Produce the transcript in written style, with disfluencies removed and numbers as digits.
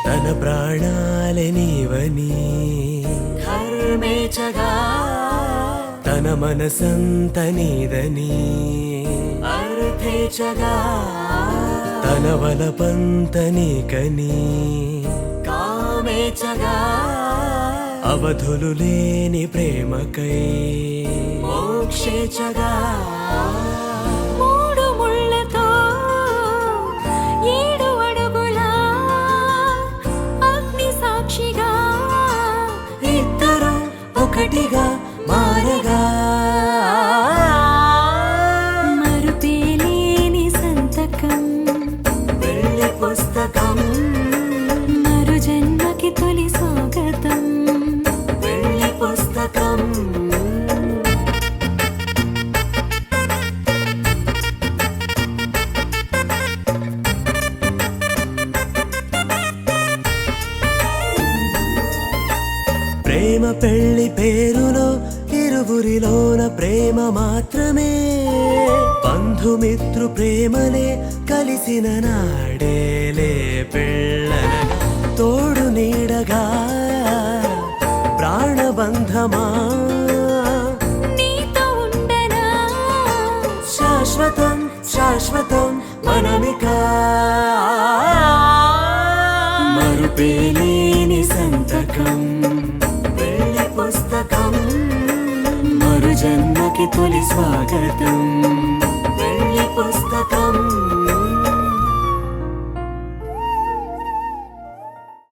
తన ప్రాణాలే నీవని ధర్మేచగా తన మనసంత నీదని అర్థేచగా తన వలపంత నీకని కామేచగా అవధులు లేని ప్రేమకై మోక్షేచగా ఒకటిగా మారగా మరుపేలేని సంతకం వెళ్ళి పుస్తకం మరు జన్మకి తొలి స్వాగతం వెళ్ళి పుస్తకం ప్రేమ పెళ్లి పేరులో ఇరువురిలోన ప్రేమ మాత్రమే బంధుమిత్రు ప్రేమలే కలిసిన నాడేలే పెళ్ళనగా తోడు నీడగా ప్రాణబంధమా నీతో ఉండనా శాశ్వతం శాశ్వతం మనమిక మరుపేలేని సంతకం పుస్తకం మరు జన్మకి తొలి స్వాగతం వెళ్ళి పుస్తకం